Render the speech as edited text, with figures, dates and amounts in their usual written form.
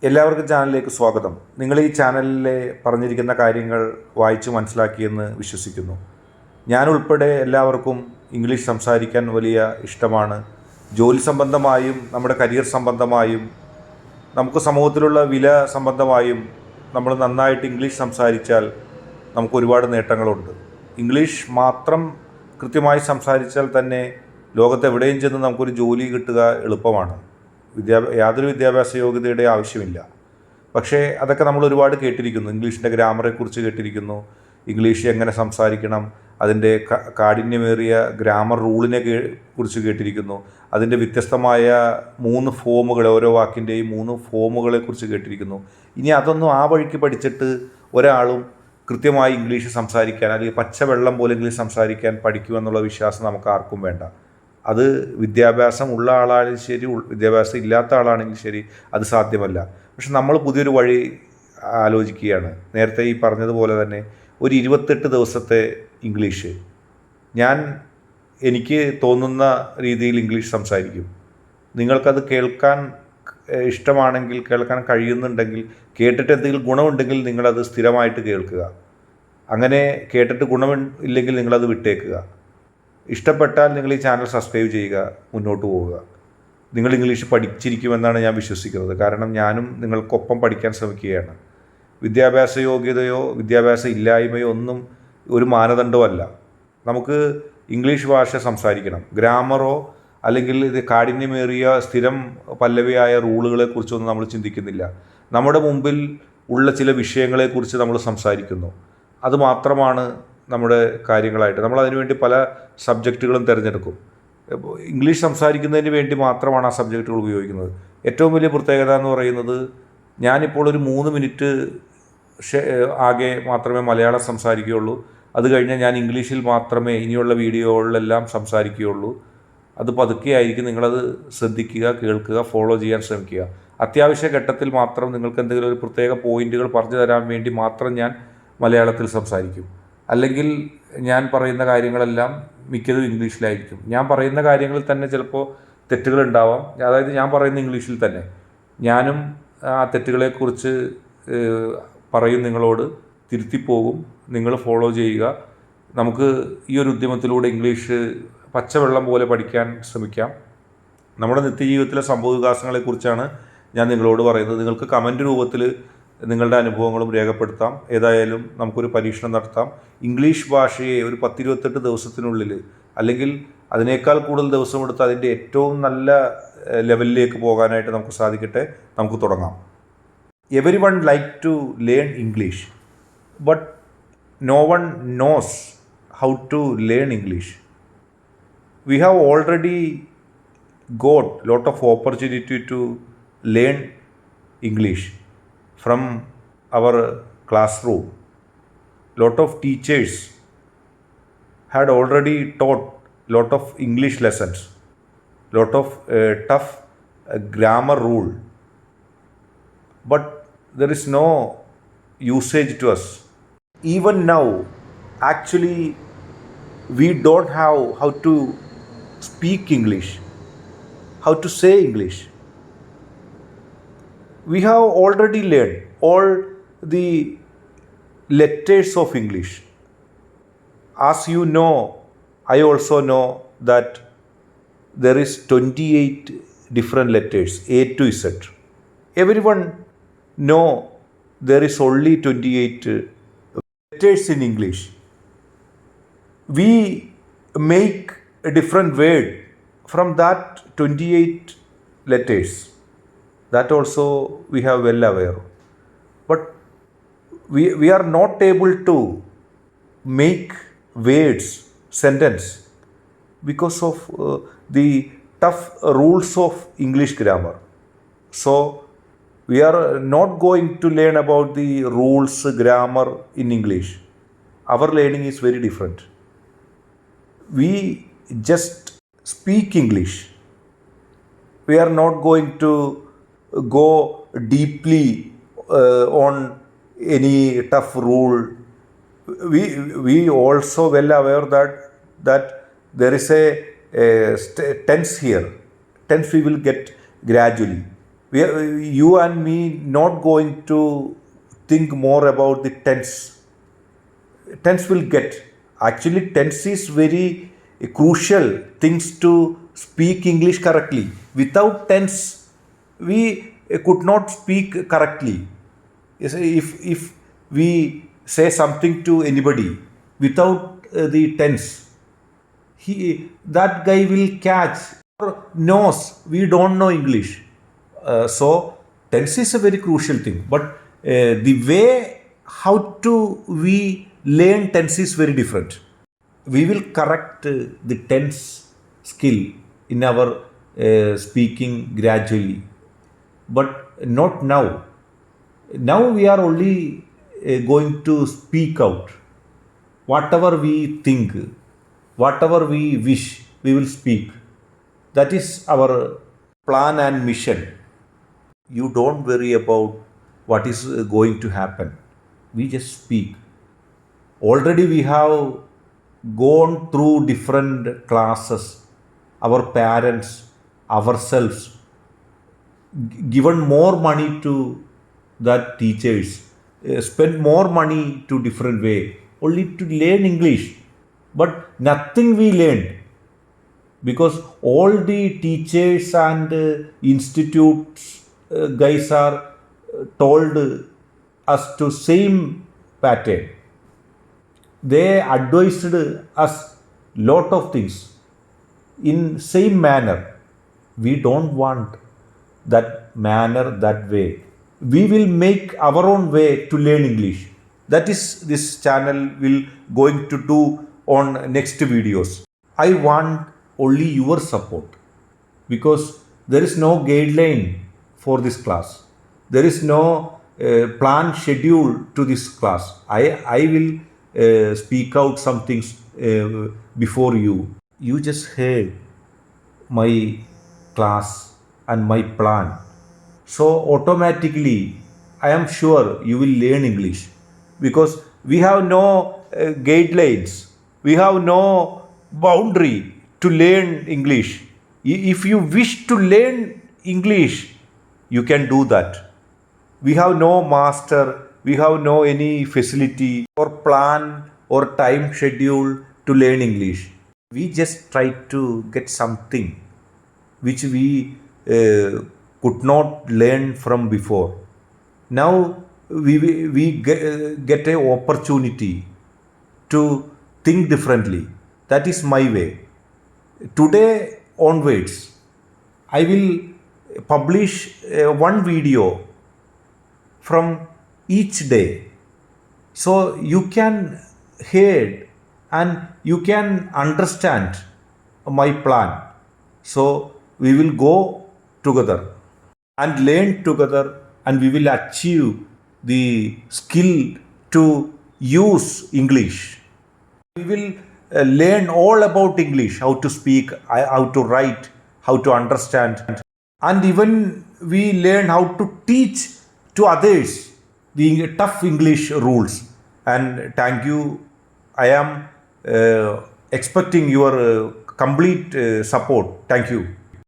എല്ലാവർക്കും ചാനലിലേക്ക് സ്വാഗതം. നിങ്ങൾ ഈ ചാനലിലെ പറഞ്ഞിരിക്കുന്ന കാര്യങ്ങൾ വായിച്ച് മനസ്സിലാക്കിയെന്ന് വിശ്വസിക്കുന്നു. ഞാനുൾപ്പെടെ എല്ലാവർക്കും ഇംഗ്ലീഷ് സംസാരിക്കാൻ വലിയ ഇഷ്ടമാണ്. ജോലി സംബന്ധമായും നമ്മുടെ കരിയർ സംബന്ധമായും നമുക്ക് സമൂഹത്തിലുള്ള വില സംബന്ധമായും നമ്മൾ നന്നായിട്ട് ഇംഗ്ലീഷ് സംസാരിച്ചാൽ നമുക്ക് ഒരുപാട് നേട്ടങ്ങളുണ്ട്. ഇംഗ്ലീഷ് മാത്രം കൃത്യമായി സംസാരിച്ചാൽ തന്നെ ലോകത്തെവിടെയും ചെന്ന് നമുക്കൊരു ജോലി കിട്ടുക എളുപ്പമാണ്. യാതൊരു വിദ്യാഭ്യാസ യോഗ്യതയുടെ ആവശ്യമില്ല. പക്ഷേ അതൊക്കെ നമ്മൾ ഒരുപാട് കേട്ടിരിക്കുന്നു. ഇംഗ്ലീഷിൻ്റെ ഗ്രാമറെക്കുറിച്ച് കേട്ടിരിക്കുന്നു, ഇംഗ്ലീഷ് എങ്ങനെ സംസാരിക്കണം, അതിൻ്റെ കാഠിന്യമേറിയ ഗ്രാമർ റൂളിനെ കുറിച്ച് കേട്ടിരിക്കുന്നു, അതിൻ്റെ വ്യത്യസ്തമായ 3 ഫോമുകൾ, ഓരോ വാക്കിൻ്റെയും 3 ഫോമുകളെക്കുറിച്ച് കേട്ടിരിക്കുന്നു. ഇനി അതൊന്നും ആ വഴിക്ക് പഠിച്ചിട്ട് ഒരാളും കൃത്യമായി ഇംഗ്ലീഷ് സംസാരിക്കാൻ അല്ലെങ്കിൽ പച്ചവെള്ളം പോലെ ഇംഗ്ലീഷ് സംസാരിക്കാൻ പഠിക്കുമെന്നുള്ള വിശ്വാസം നമുക്ക് ആർക്കും വേണ്ട. അത് വിദ്യാഭ്യാസം ഉള്ള ആളാണെങ്കിലും ശരി, വിദ്യാഭ്യാസം ഇല്ലാത്ത ആളാണെങ്കിലും ശരി, അത് സാധ്യമല്ല. പക്ഷെ നമ്മൾ പുതിയൊരു വഴി ആലോചിക്കുകയാണ്. നേരത്തെ ഈ പറഞ്ഞതുപോലെ തന്നെ ഒരു 28 ദിവസത്തെ ഇംഗ്ലീഷ് എനിക്ക് തോന്നുന്ന രീതിയിൽ ഇംഗ്ലീഷ് സംസാരിക്കും. നിങ്ങൾക്കത് കേൾക്കാൻ ഇഷ്ടമാണെങ്കിൽ, കേൾക്കാൻ കഴിയുന്നുണ്ടെങ്കിൽ, കേട്ടിട്ട് എന്തെങ്കിലും ഗുണമുണ്ടെങ്കിൽ നിങ്ങളത് സ്ഥിരമായിട്ട് കേൾക്കുക. അങ്ങനെ കേട്ടിട്ട് ഗുണമില്ലെങ്കിൽ നിങ്ങളത് വിട്ടേക്കുക. ഇഷ്ടപ്പെട്ടാൽ നിങ്ങൾ ഈ ചാനൽ സബ്സ്ക്രൈബ് ചെയ്യുക, മുന്നോട്ട് പോവുക. നിങ്ങൾ ഇംഗ്ലീഷ് പഠിച്ചിരിക്കുമെന്നാണ് ഞാൻ വിശ്വസിക്കുന്നത്. കാരണം ഞാനും നിങ്ങൾക്കൊപ്പം പഠിക്കാൻ ശ്രമിക്കുകയാണ്. വിദ്യാഭ്യാസ യോഗ്യതയോ വിദ്യാഭ്യാസ ഇല്ലായ്മയോ ഒന്നും ഒരു മാനദണ്ഡമല്ല. നമുക്ക് ഇംഗ്ലീഷ് ഭാഷ സംസാരിക്കണം. ഗ്രാമറോ അല്ലെങ്കിൽ ഇത് കാഠിന്യമേറിയ സ്ഥിരം പല്ലവിയായ റൂളുകളെക്കുറിച്ചൊന്നും നമ്മൾ ചിന്തിക്കുന്നില്ല. നമ്മുടെ മുമ്പിൽ ഉള്ള ചില വിഷയങ്ങളെക്കുറിച്ച് നമ്മൾ സംസാരിക്കുന്നു. അതുമാത്രമാണ് നമ്മുടെ കാര്യങ്ങളായിട്ട്. നമ്മൾ അതിനുവേണ്ടി പല സബ്ജക്റ്റുകളും തിരഞ്ഞെടുക്കും. ഇംഗ്ലീഷ് സംസാരിക്കുന്നതിന് വേണ്ടി മാത്രമാണ് ആ സബ്ജക്റ്റുകൾ ഉപയോഗിക്കുന്നത്. ഏറ്റവും വലിയ പ്രത്യേകത എന്ന് പറയുന്നത്, ഞാനിപ്പോൾ ഒരു 3 മിനിറ്റ് ആകെ മാത്രമേ മലയാളം സംസാരിക്കുകയുള്ളൂ. അത് കഴിഞ്ഞാൽ ഞാൻ ഇംഗ്ലീഷിൽ മാത്രമേ ഇനിയുള്ള വീഡിയോകളിലെല്ലാം സംസാരിക്കുകയുള്ളൂ. അത് പതുക്കെയായിരിക്കും. നിങ്ങളത് ശ്രദ്ധിക്കുക, കേൾക്കുക, ഫോളോ ചെയ്യാൻ ശ്രമിക്കുക. അത്യാവശ്യ ഘട്ടത്തിൽ മാത്രം നിങ്ങൾക്ക് എന്തെങ്കിലും ഒരു പ്രത്യേക പോയിന്റുകൾ പറഞ്ഞു തരാൻ വേണ്ടി മാത്രം ഞാൻ മലയാളത്തിൽ സംസാരിക്കും. അല്ലെങ്കിൽ ഞാൻ പറയുന്ന കാര്യങ്ങളെല്ലാം മിക്കതും ഇംഗ്ലീഷിലായിരിക്കും. ഞാൻ പറയുന്ന കാര്യങ്ങളിൽ തന്നെ ചിലപ്പോൾ തെറ്റുകളുണ്ടാവാം. അതായത് ഞാൻ പറയുന്ന ഇംഗ്ലീഷിൽ തന്നെ ഞാനും ആ തെറ്റുകളെക്കുറിച്ച് പറയും, നിങ്ങളോട് തിരുത്തിപ്പോകും. നിങ്ങൾ ഫോളോ ചെയ്യുക. നമുക്ക് ഈ ഒരു ഉദ്യമത്തിലൂടെ ഇംഗ്ലീഷ് പച്ചവെള്ളം പോലെ പഠിക്കാൻ ശ്രമിക്കാം. നമ്മുടെ നിത്യജീവിതത്തിലെ സംഭവവികാസങ്ങളെക്കുറിച്ചാണ് ഞാൻ നിങ്ങളോട് പറയുന്നത്. നിങ്ങൾക്ക് കമൻറ്റ് രൂപത്തിൽ നിങ്ങളുടെ അനുഭവങ്ങളും രേഖപ്പെടുത്താം. ഏതായാലും നമുക്കൊരു പരീക്ഷണം നടത്താം. ഇംഗ്ലീഷ് ഭാഷയെ ഒരു 10-28 ദിവസത്തിനുള്ളിൽ, അല്ലെങ്കിൽ അതിനേക്കാൾ കൂടുതൽ ദിവസമെടുത്ത് അതിൻ്റെ ഏറ്റവും നല്ല ലെവലിലേക്ക് പോകാനായിട്ട് നമുക്ക് സാധിക്കട്ടെ. നമുക്ക് തുടങ്ങാം. Everyone like to learn English, but no one knows how to learn English. We have already got lot of opportunity to learn English from our classroom. Lot of teachers had already taught lot of English lessons, lot of tough grammar rule, but there is no usage to us. Even now, actually, we don't have how to speak English, how to say English. We have already learned all the letters of English. As you know, I also know that there is 28 different letters, A to Z. Everyone know there is only 28 letters in English. We make a different word from that 28 letters. That also we have well aware. But we are not able to make words, sentence, because of the tough rules of English grammar. So we are not going to learn about the rules, grammar in English. Our learning is very different. We just speak English. We are not going to go deeply on any tough rule. We also well aware that there is a tense here. Tense we will get gradually. You and me not going to think more about the tense. Tense will get. Actually, tense is very crucial things to speak English correctly. Without tense, we could not speak correctly. If we say something to anybody without the tense, that guy will catch or knows we don't know English. So tense is a very crucial thing, but the way how to we learn tense is very different. We will correct the tense skill in our speaking gradually, but not now. Now we are only going to speak out. Whatever we think, whatever we wish, we will speak. That is our plan and mission. You don't worry about what is going to happen. We just speak. Already we have gone through different classes, our parents, ourselves, given more money to that teachers, spend more money to different way, only to learn English. But nothing we learned, because all the teachers and institutes guys are told us to same pattern. They advised us lot of things in same manner. We don't want that manner, that way. We will make our own way to learn English. That is this channel will going to do on next videos. I want only your support, because there is no guideline for this class. There is no plan schedule to this class. I will speak out some things before you. You just heard my class and my plan. So automatically, I am sure you will learn English, because we have no guidelines. We have no boundary to learn English. If you wish to learn English, you can do that. We have no master, we have no any facility or plan or time schedule to learn English. We just try to get something which we could not learn from before. Now we get an opportunity to think differently. That is my way. Today onwards, I will publish one video from each day, so you can hear and you can understand my plan. So we will go together and learn together, and we will achieve the skill to use English. We will learn all about English, how to speak, how to write, how to understand, and even we learn how to teach to others the tough English rules. And thank you. I am expecting your complete support. Thank you.